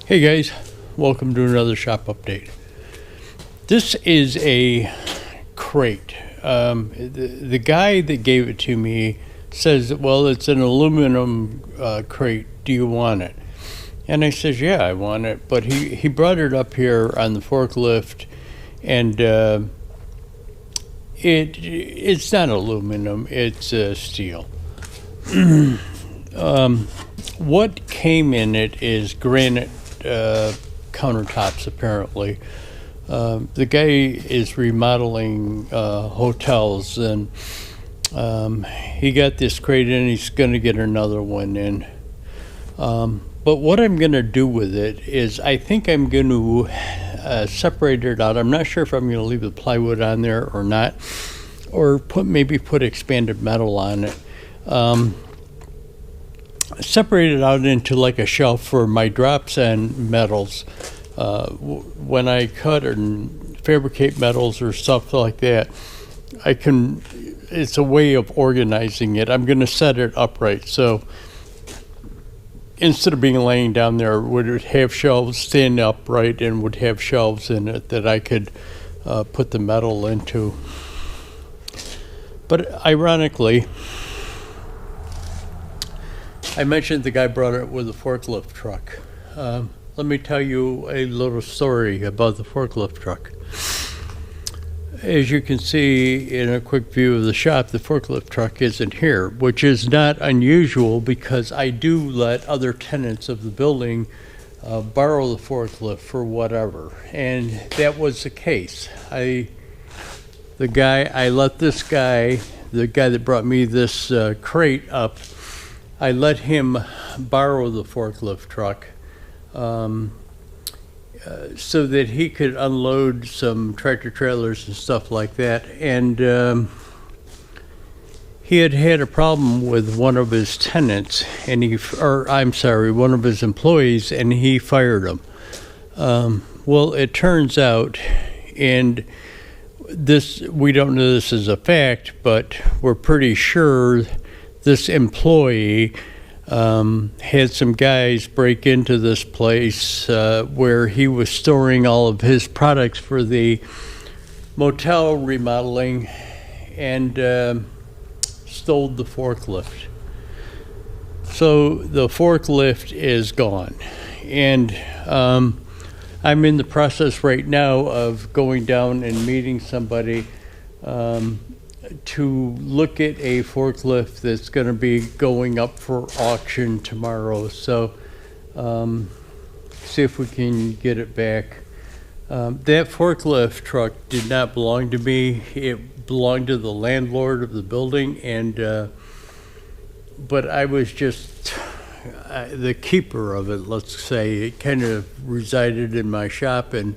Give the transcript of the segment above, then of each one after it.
Hey guys, welcome to another shop update. This is a crate. The guy that gave it to me says, well, it's an aluminum crate. Do you want it? And I says, yeah, I want it. But he brought it up here on the forklift, and it's not aluminum, it's steel. What came in it is granite countertops, apparently. The guy is remodeling hotels, and he got this crate in. He's going to get another one in. But what I'm going to do with it is I think I'm going to separate it out. I'm not sure if I'm going to leave the plywood on there or not, or maybe put expanded metal on it. Separate it out into like a shelf for my drops and metals. When I cut and fabricate metals or stuff like that, it's a way of organizing it. I'm going to set it upright. So instead of being laying down there, would have shelves stand upright and would have shelves in it that I could put the metal into. But ironically, I mentioned the guy brought it with a forklift truck. Let me tell you a little story about the forklift truck. As you can see in a quick view of the shop, the forklift truck isn't here, which is not unusual because I do let other tenants of the building borrow the forklift for whatever. And that was the case. I let this guy, the guy that brought me this crate up, I let him borrow the forklift truck so that he could unload some tractor trailers and stuff like that. And he had a problem with one of his tenants, and one of his employees, and he fired him. Well, it turns out, and we don't know this is a fact, but we're pretty sure this employee had some guys break into this place where he was storing all of his products for the motel remodeling, and stole the forklift. So the forklift is gone, and I'm in the process right now of going down and meeting somebody to look at a forklift that's going to be going up for auction tomorrow. So see if we can get it back. That forklift truck did not belong to me. It belonged to the landlord of the building, and but I was just the keeper of it, let's say. It kind of resided in my shop, and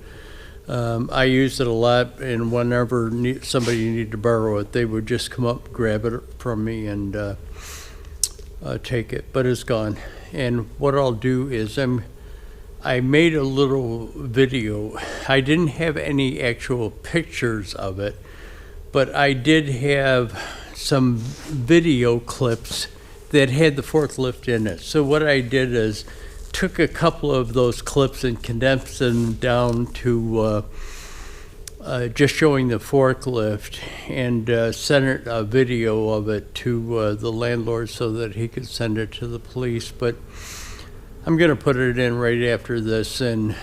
I used it a lot, and whenever somebody needed to borrow it, they would just come up, grab it from me, and take it. But it's gone. And what I'll do is I made a little video. I didn't have any actual pictures of it, but I did have some video clips that had the forklift in it. So what I did is took a couple of those clips and condensed them down to just showing the forklift, and sent a video of it to the landlord so that he could send it to the police. But I'm going to put it in right after this, and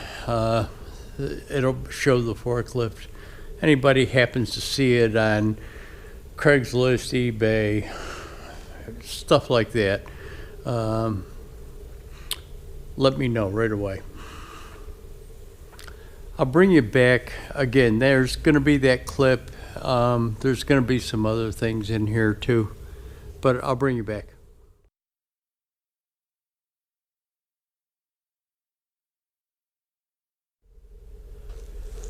it'll show the forklift. Anybody happens to see it on Craigslist, eBay, stuff like that, let me know right away. I'll bring you back again. There's going to be that clip. There's going to be some other things in here too, but I'll bring you back.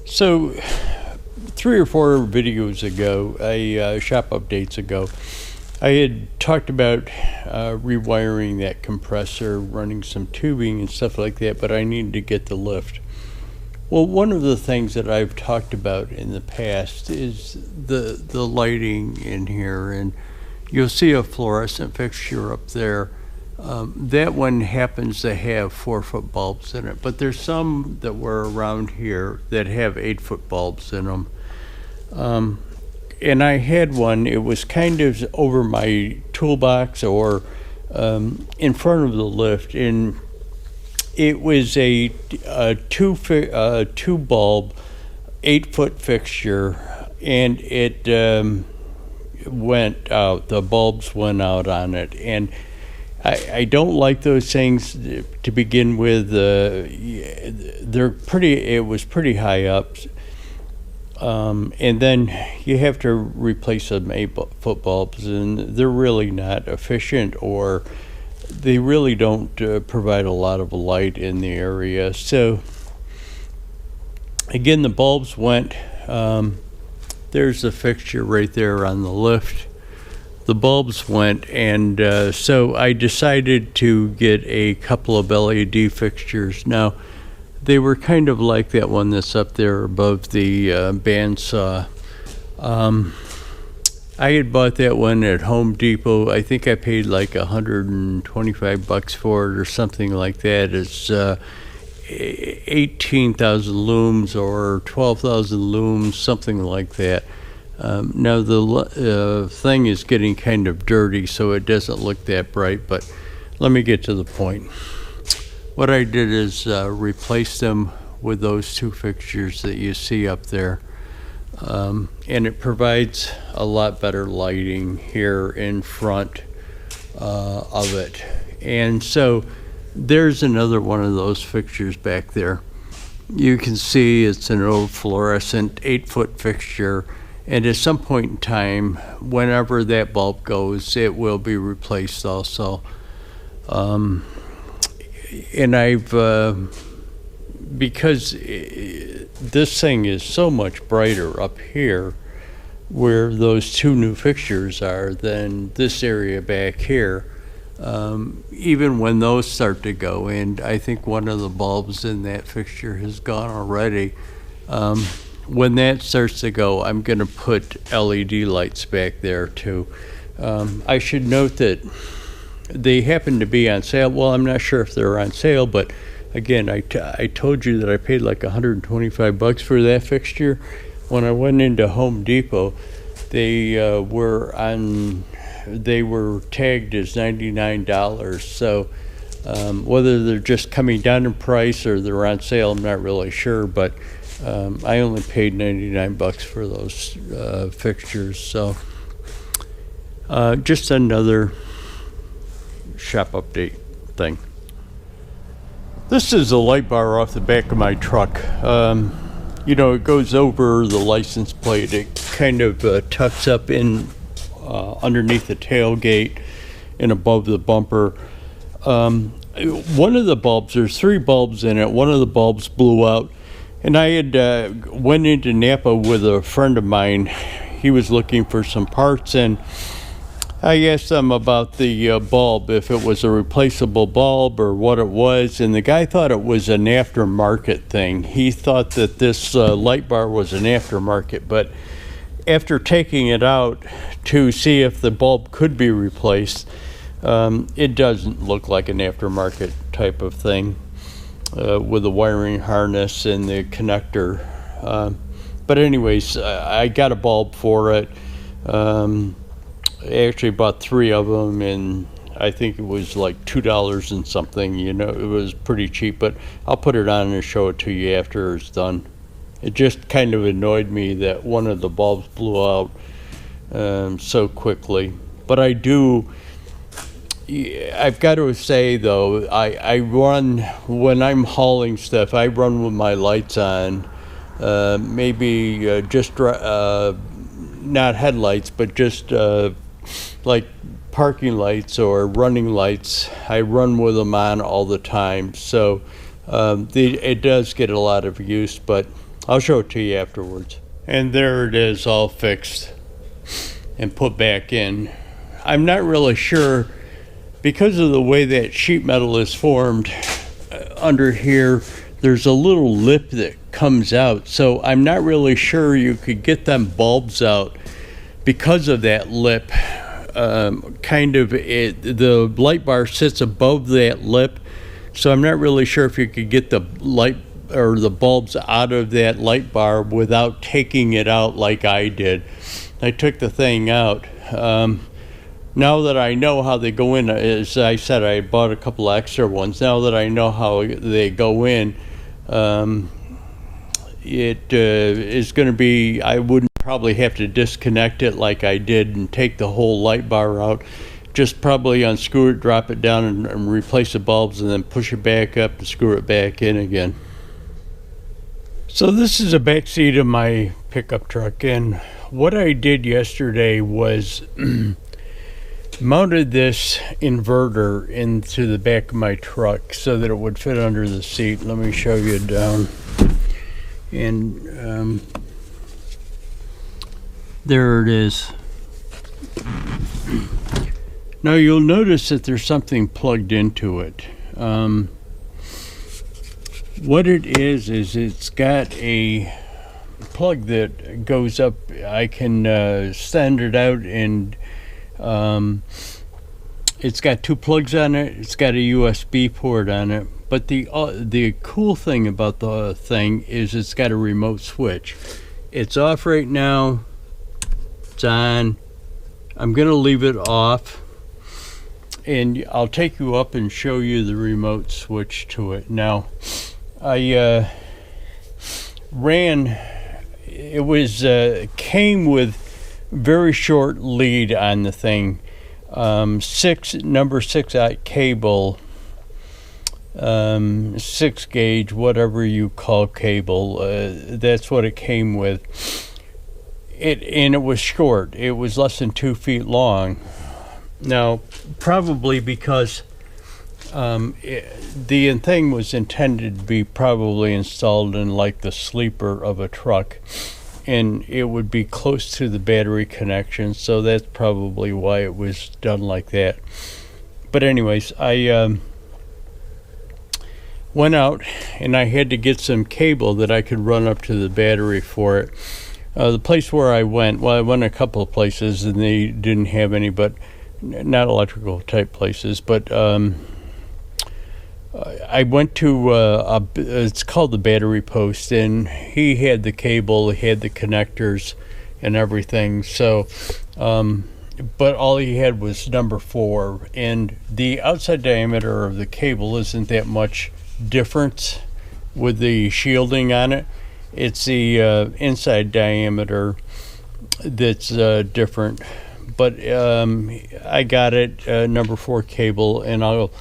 So 3 or 4 videos ago, shop updates ago, I had talked about rewiring that compressor, running some tubing and stuff like that, but I needed to get the lift. Well, one of the things that I've talked about in the past is the lighting in here, and you'll see a fluorescent fixture up there. That one happens to have 4-foot bulbs in it, but there's some that were around here that have 8-foot bulbs in them. And I had one, it was kind of over my toolbox or in front of the lift, and it was a two bulb, 8-foot fixture, and it went out. The bulbs went out on it, and I don't like those things to begin with. They're pretty. It was pretty high up, and then you have to replace some 8-foot bulbs, and they're really not efficient, or they really don't provide a lot of light in the area. So again, the bulbs went. There's the fixture right there on the lift. The bulbs went, and so I decided to get a couple of LED fixtures. Now, they were kind of like that one that's up there above the bandsaw. I had bought that one at Home Depot. I think I paid like $125 for it or something like that. It's 18,000 looms or 12,000 looms, something like that. Now the thing is getting kind of dirty, so it doesn't look that bright, but let me get to the point. What I did is replace them with those two fixtures that you see up there. And it provides a lot better lighting here in front of it. And so there's another one of those fixtures back there. You can see it's an old fluorescent 8-foot fixture, and at some point in time, whenever that bulb goes, it will be replaced also. And I've because this thing is so much brighter up here where those two new fixtures are than this area back here. Even when those start to go, and I think one of the bulbs in that fixture has gone already, when that starts to go, I'm going to put LED lights back there too. I should note that they happen to be on sale. Well, I'm not sure if they're on sale, but again, I told you that I paid like $125 for that fixture. When I went into Home Depot, they were tagged as $99. So whether they're just coming down in price or they're on sale, I'm not really sure, but I only paid $99 for those fixtures. So just another shop update thing. This is a light bar off the back of my truck. You know, it goes over the license plate. It kind of tucks up in underneath the tailgate and above the bumper. One of the bulbs, there's 3 bulbs in it. One of the bulbs blew out, and I had went into Napa with a friend of mine. He was looking for some parts, and I asked them about the bulb, if it was a replaceable bulb or what it was, and the guy thought it was an aftermarket thing. He thought that this light bar was an aftermarket, but after taking it out to see if the bulb could be replaced, it doesn't look like an aftermarket type of thing with the wiring harness and the connector. But anyways, I got a bulb for it. I actually bought 3 of them, and I think it was like $2 and something. You know, it was pretty cheap, but I'll put it on and show it to you after it's done. It just kind of annoyed me that one of the bulbs blew out so quickly. But I've got to say though, I run, when I'm hauling stuff, I run with my lights on, maybe just not headlights, but just like parking lights or running lights. I run with them on all the time, so it does get a lot of use, but I'll show it to you afterwards. And there it is, all fixed and put back in. I'm not really sure, because of the way that sheet metal is formed under here, there's a little lip that comes out, so I'm not really sure you could get them bulbs out because of that lip the light bar sits above that lip, so I'm not really sure if you could get the light or the bulbs out of that light bar without taking it out like I did. I took the thing out. Now that I know how they go in, as I said, I bought a couple extra ones. Now that I know how they go in, it is going to be, I wouldn't probably have to disconnect it like I did and take the whole light bar out. Just probably unscrew it, drop it down, and replace the bulbs, and then push it back up and screw it back in again. So this is a back seat of my pickup truck, and what I did yesterday was mounted this inverter into the back of my truck so that it would fit under the seat. Let me show you down. And there it is. Now you'll notice that there's something plugged into it. What it is it's got a plug that goes up. I can send it out, and it's got two plugs on it. It's got a USB port on it. But the cool thing about the thing is it's got a remote switch. It's off right now. It's on. I'm going to leave it off, and I'll take you up and show you the remote switch to it. Now, I ran. It was came with very short lead on the thing. Number 6 cable, 6 gauge, whatever you call cable. That's what it came with. And it was short. It was less than 2 feet long. Now, probably because the thing was intended to be probably installed in like the sleeper of a truck, and it would be close to the battery connection, so that's probably why it was done like that. But anyways, I went out and I had to get some cable that I could run up to the battery for it. The place where I went a couple of places and they didn't have any, but not electrical type places, but I went to it's called the Battery Post, and he had the cable, he had the connectors and everything. So but all he had was number 4, and the outside diameter of the cable isn't that much difference with the shielding on it. It's the inside diameter that's different. But I got it number 4 cable, and I'll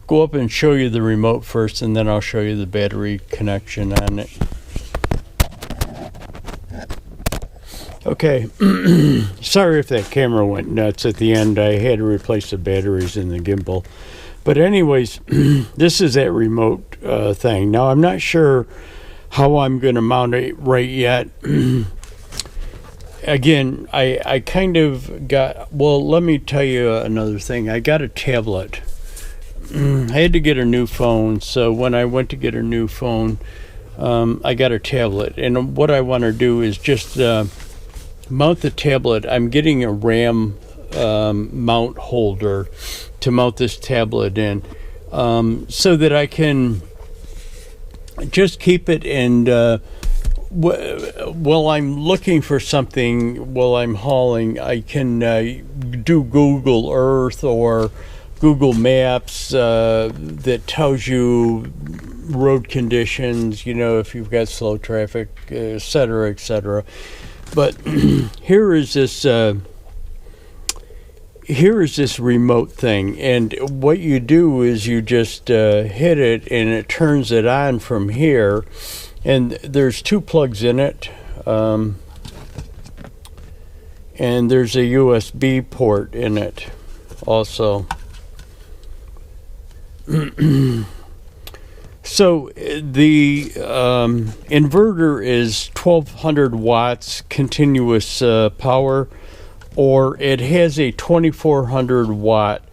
go up and show you the remote first, and then I'll show you the battery connection on it. Okay, sorry if that camera went nuts at the end. I had to replace the batteries in the gimbal. But anyways, this is that remote thing. Now, I'm not sure how I'm going to mount it right yet. Again, I kind of got, well, let me tell you another thing. I got a tablet. I had to get a new phone, so when I went to get a new phone, I got a tablet. And what I want to do is just mount the tablet. I'm getting a RAM mount holder to mount this tablet in, so that I can just keep it, and while I'm looking for something, while I'm hauling, I can do Google Earth or Google Maps that tells you road conditions, you know, if you've got slow traffic, et cetera, et cetera. But here is this remote thing, and what you do is you just hit it, and it turns it on from here. And there's 2 plugs in it, and there's a USB port in it also. So the inverter is 1200 watts continuous power, or it has a 2400 watt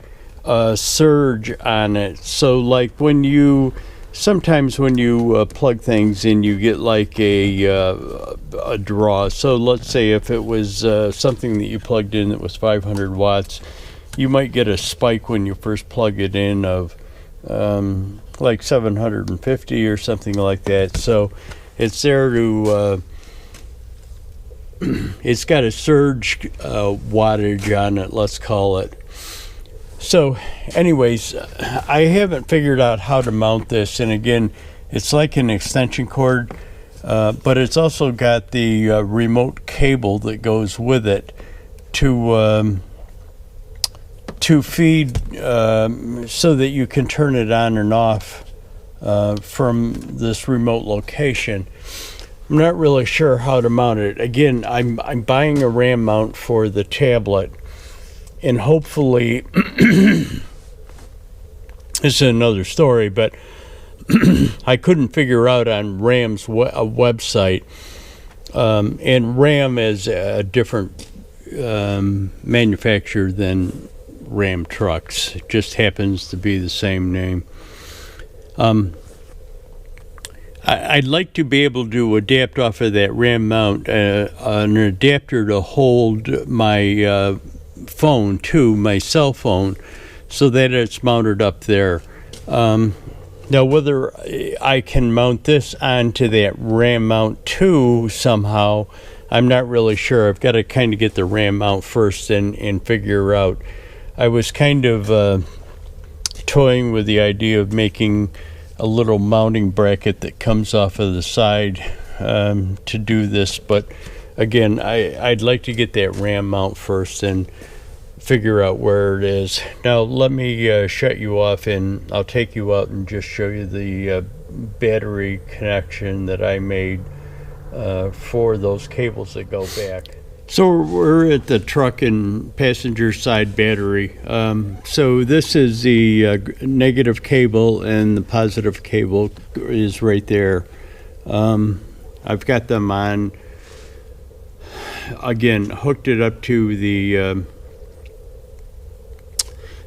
surge on it. So like when you sometimes when you plug things in, you get like a draw. So let's say if it was something that you plugged in that was 500 watts, you might get a spike when you first plug it in of like 750 or something like that. So it's there to it's got a surge wattage on it, let's call it. So anyways, I haven't figured out how to mount this, and again, it's like an extension cord, but it's also got the remote cable that goes with it to feed so that you can turn it on and off from this remote location. I'm not really sure how to mount it. Again, I'm buying a RAM mount for the tablet, and hopefully this is another story, but I couldn't figure out on RAM's website, and RAM is a different manufacturer than Ram trucks. It just happens to be the same name. I'd like to be able to adapt off of that RAM mount an adapter to hold my phone to my cell phone so that it's mounted up there. Now whether I can mount this onto that RAM mount too somehow, I'm not really sure. I've got to kind of get the RAM mount first and figure out. I was kind of toying with the idea of making a little mounting bracket that comes off of the side to do this, but again, I'd like to get that RAM mount first and figure out where it is. Now let me shut you off, and I'll take you out and just show you the battery connection that I made for those cables that go back. So we're at the truck and passenger side battery. So this is the negative cable, and the positive cable is right there. I've got them on, again, hooked it up to the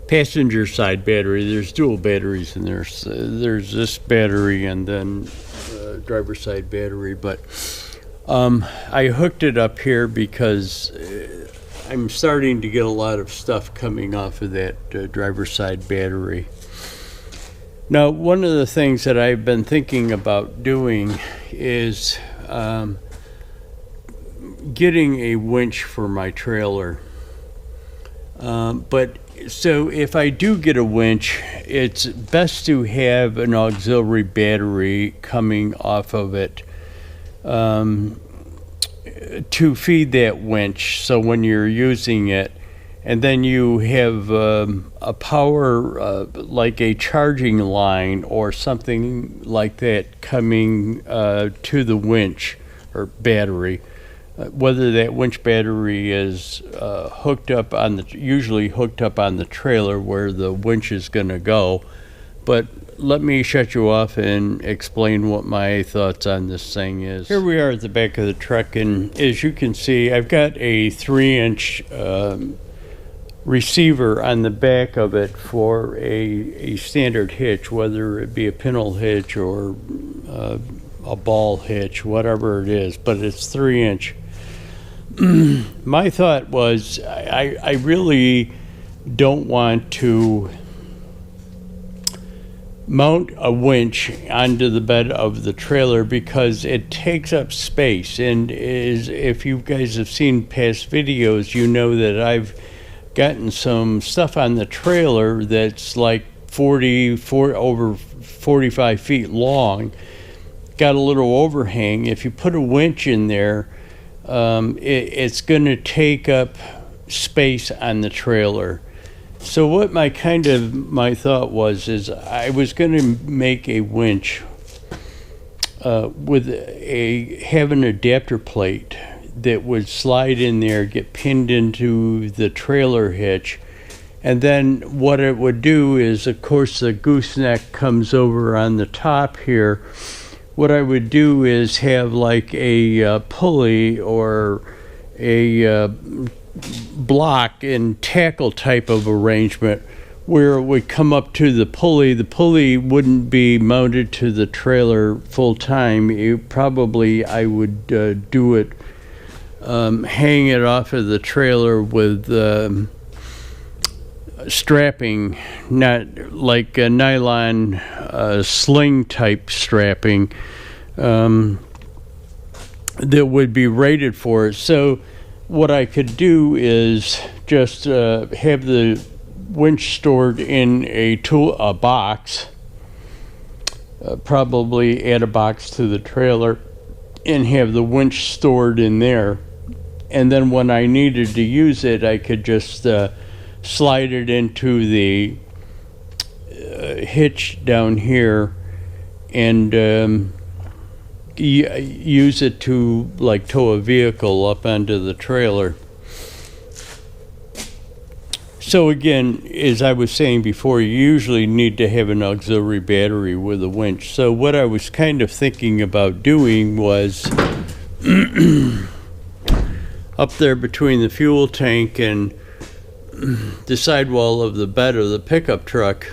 passenger side battery. There's dual batteries in there. So there's this battery and then driver side battery, but I hooked it up here because I'm starting to get a lot of stuff coming off of that driver's side battery. Now, one of the things that I've been thinking about doing is getting a winch for my trailer. But so if I do get a winch, it's best to have an auxiliary battery coming off of it to feed that winch, so when you're using it, and then you have a power like a charging line or something like that coming to the winch or battery, whether that winch battery is hooked up on the, usually hooked up on the trailer where the winch is going to go. But let me shut you off and explain what my thoughts on this thing is. Here we are at the back of the truck, and as you can see, I've got a 3-inch receiver on the back of it for a standard hitch, whether it be a pinhole hitch or a ball hitch, whatever it is, but it's 3-inch. My thought was I really don't want to mount a winch onto the bed of the trailer because it takes up space, and if you guys have seen past videos, you know that I've gotten some stuff on the trailer that's like over 45 feet long, got a little overhang. If you put a winch in there, it's going to take up space on the trailer. So what my thought was is I was going to make a winch with have an adapter plate that would slide in there, get pinned into the trailer hitch, and then what it would do is, of course, the gooseneck comes over on the top here. What I would do is have like a pulley or a block and tackle type of arrangement where it would come up to the pulley. The pulley wouldn't be mounted to the trailer full time. I would do it, hang it off of the trailer with strapping, not like a nylon sling type strapping that would be rated for it. So what I could do is just have the winch stored in a box, probably add a box to the trailer and have the winch stored in there. And then when I needed to use it, I could just slide it into the hitch down here and use it to like tow a vehicle up onto the trailer. So again, as I was saying before, you usually need to have an auxiliary battery with a winch. So what I was kind of thinking about doing was up there between the fuel tank and the sidewall of the bed of the pickup truck,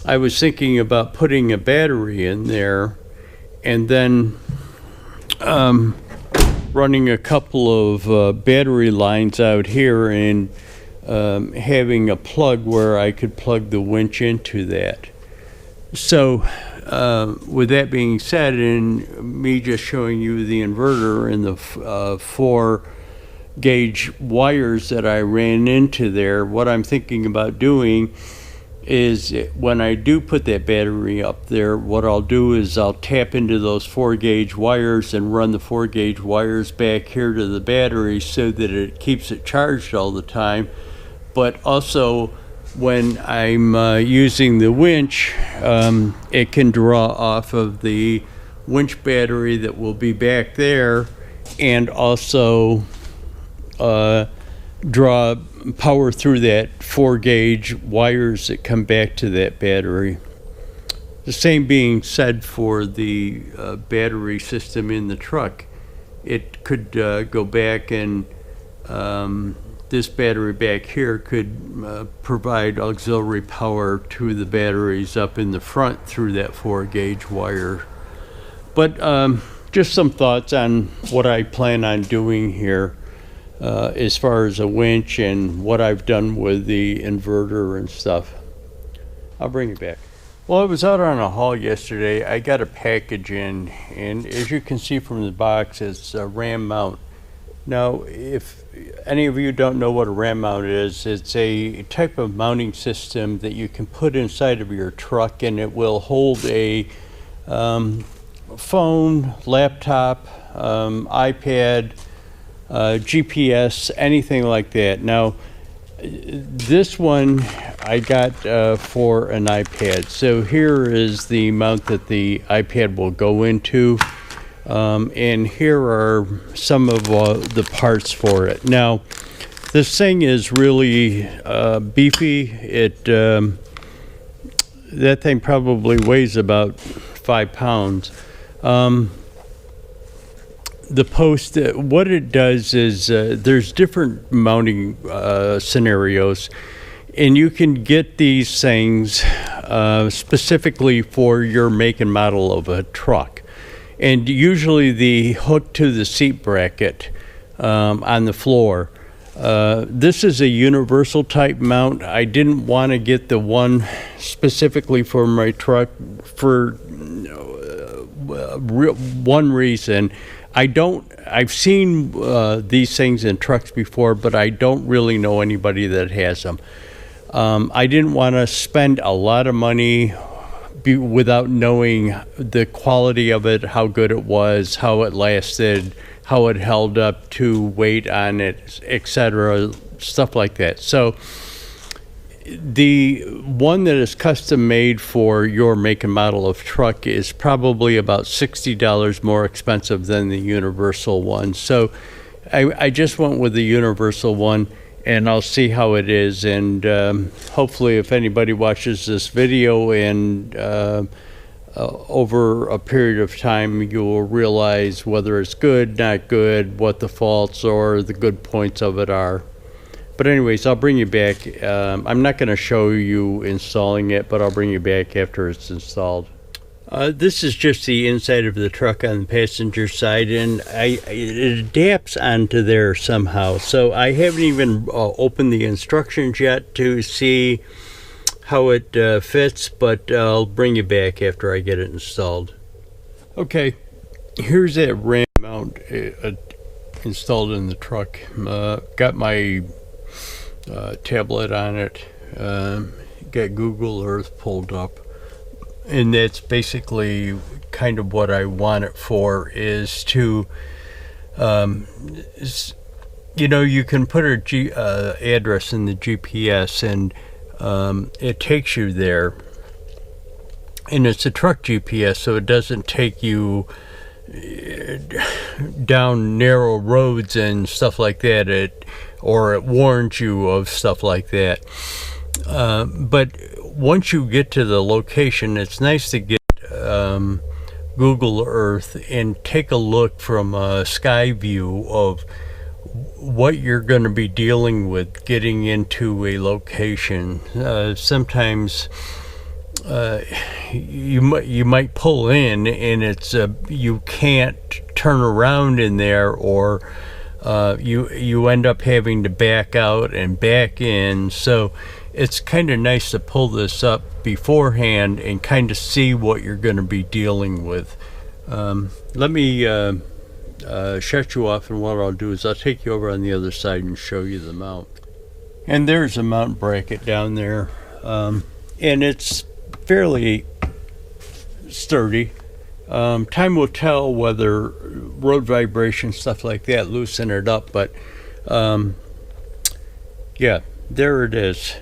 I was thinking about putting a battery in there and then running a couple of battery lines out here and having a plug where I could plug the winch into that. So with that being said, and me just showing you the inverter and the 4 gauge wires that I ran into there, what I'm thinking about doing is when I do put that battery up there, what I'll do is I'll tap into those 4 gauge wires and run the 4 gauge wires back here to the battery so that it keeps it charged all the time. But also when I'm using the winch, it can draw off of the winch battery that will be back there and also draw power through that 4 gauge wires that come back to that battery. The same being said for the battery system in the truck. It could go back and this battery back here could provide auxiliary power to the batteries up in the front through that 4 gauge wire. But just some thoughts on what I plan on doing here as far as a winch and what I've done with the inverter and stuff. I'll bring it back. Well, I was out on a haul yesterday. I got a package in, and as you can see from the box, it's a ram mount. Now, if any of you don't know what a ram mount is, it's a type of mounting system that you can put inside of your truck, and it will hold a phone, laptop, iPad, GPS, anything like that. Now, this one I got for an iPad. So here is the mount that the iPad will go into. And here are some of the parts for it. Now, this thing is really beefy. That thing probably weighs about 5 pounds. The post, what it does is there's different mounting scenarios, and you can get these things specifically for your make and model of a truck. And usually the hook to the seat bracket on the floor. This is a universal type mount. I didn't want to get the one specifically for my truck for one reason. I've seen these things in trucks before, but I don't really know anybody that has them. I didn't want to spend a lot of money without knowing the quality of it, how good it was, how it lasted, how it held up to weight on it, etc., stuff like that. So the one that is custom made for your make and model of truck is probably about $60 more expensive than the universal one. So I just went with the universal one, and I'll see how it is. And hopefully if anybody watches this video and over a period of time, you will realize whether it's good, not good, what the faults or the good points of it are. But anyways, I'll bring you back. I'm not going to show you installing it, but I'll bring you back after it's installed. This is just the inside of the truck on the passenger side, and it adapts onto there somehow. So I haven't even opened the instructions yet to see how it fits, but I'll bring you back after I get it installed. Okay, here's that RAM mount installed in the truck. Got my tablet on it, got Google Earth pulled up. And that's basically kind of what I want it for, is to, you can put a address in the GPS, and it takes you there. And it's a truck GPS, so it doesn't take you down narrow roads and stuff like that, or it warns you of stuff like that. But once you get to the location, it's nice to get Google Earth and take a look from a sky view of what you're going to be dealing with getting into a location. Sometimes you might pull in and it's you can't turn around in there, or you end up having to back out and back in. So it's kind of nice to pull this up beforehand and kind of see what you're going to be dealing with. Let me shut you off, and what I'll do is I'll take you over on the other side and show you the mount. And there's a mount bracket down there, and it's fairly sturdy. Time will tell whether road vibration, stuff like that, loosen it up, but yeah, there it is.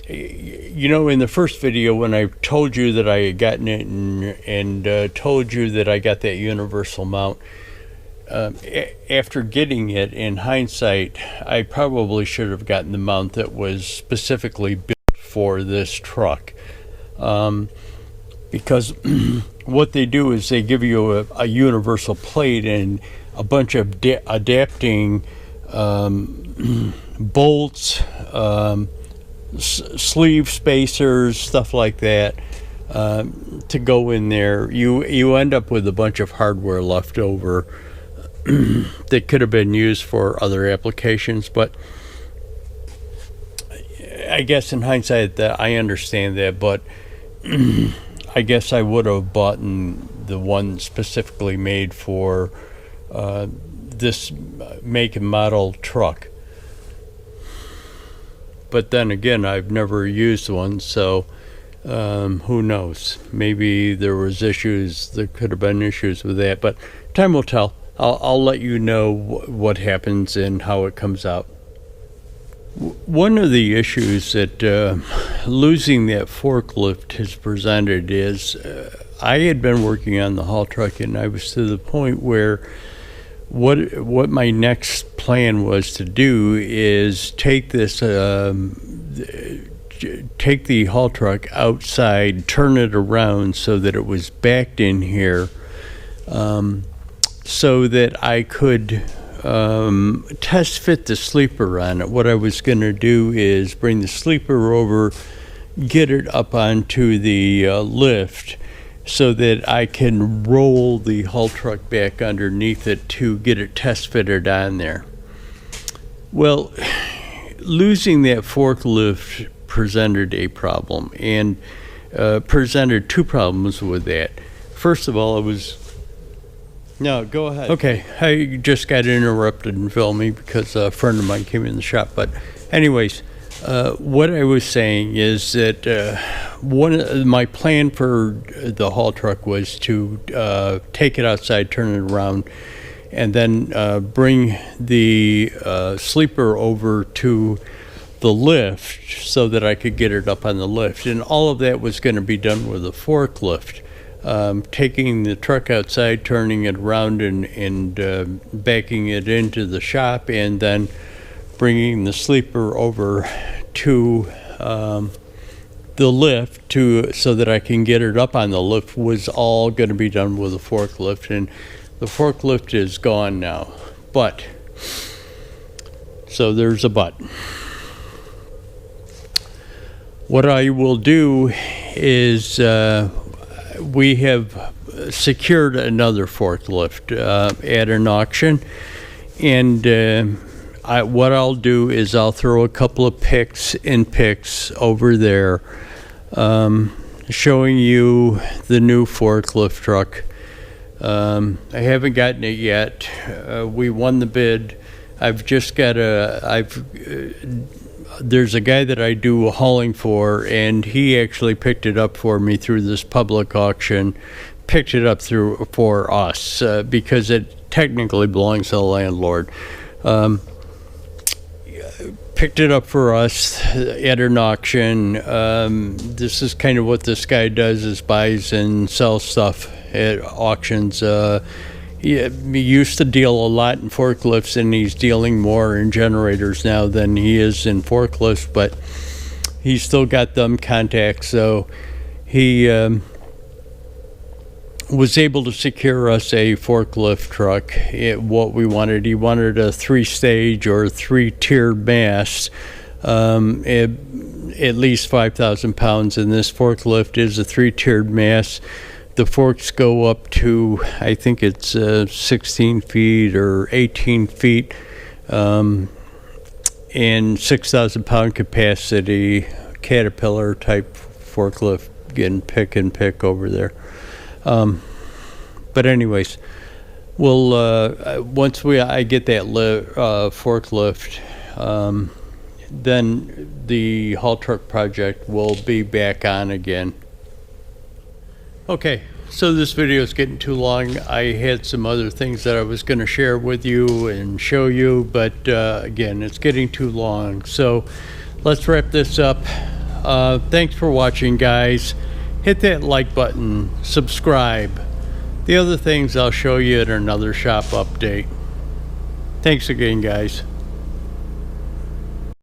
In the first video, when I told you that I had gotten it and told you that I got that universal mount, after getting it, in hindsight, I probably should have gotten the mount that was specifically built for this truck. Because what they do is they give you a universal plate and a bunch of adapting bolts, sleeve spacers, stuff like that, to go in there. You end up with a bunch of hardware left over that could have been used for other applications, but I guess in hindsight that I understand that, but I guess I would have bought the one specifically made for this make and model truck. But then again, I've never used one, so who knows? Maybe there could have been issues with that, but time will tell. I'll let you know what happens and how it comes out. One of the issues that losing that forklift has presented is I had been working on the haul truck, and I was to the point where what my next plan was to do is take this take the haul truck outside, turn it around so that it was backed in here, so that I could test fit the sleeper on it. What I was going to do is bring the sleeper over, get it up onto the lift, so that I can roll the haul truck back underneath it to get it test fitted on there. Well, losing that forklift presented a problem, and presented two problems with that. First of all, no, go ahead. Okay, I just got interrupted and filmed me because a friend of mine came in the shop. But anyways, what I was saying is that my plan for the haul truck was to take it outside, turn it around, and then bring the sleeper over to the lift so that I could get it up on the lift. And all of that was going to be done with a forklift. Taking the truck outside, turning it around, and backing it into the shop, and then bringing the sleeper over to the lift so that I can get it up on the lift was all going to be done with a forklift, and the forklift is gone now. But So there's a but. What I will do is we have secured another forklift at an auction, and what I'll do is I'll throw a couple of pics over there showing you the new forklift truck. I haven't gotten it yet. We won the bid. There's a guy that I do hauling for, and he actually picked it up for me through this public auction, picked it up for us because it technically belongs to the landlord. Picked it up for us at an auction. This is kind of what this guy does, is buys and sells stuff at auctions. He used to deal a lot in forklifts, and he's dealing more in generators now than he is in forklifts, but he's still got them contacts, so he was able to secure us a forklift truck. What we wanted, he wanted a 3-stage or 3-tiered mast, at least 5,000 pounds, and this forklift is a 3-tiered mast. The forks go up to, I think it's 16 feet or 18 feet, and 6,000 pound capacity, Caterpillar type forklift, getting pick and pick over there. But anyways, we'll once I get that forklift, then the haul truck project will be back on again. Okay, so this video is getting too long. I had some other things that I was going to share with you and show you, but again, it's getting too long. So let's wrap this up. Thanks for watching, guys. Hit that like button, subscribe. The other things I'll show you at another shop update. Thanks again, guys.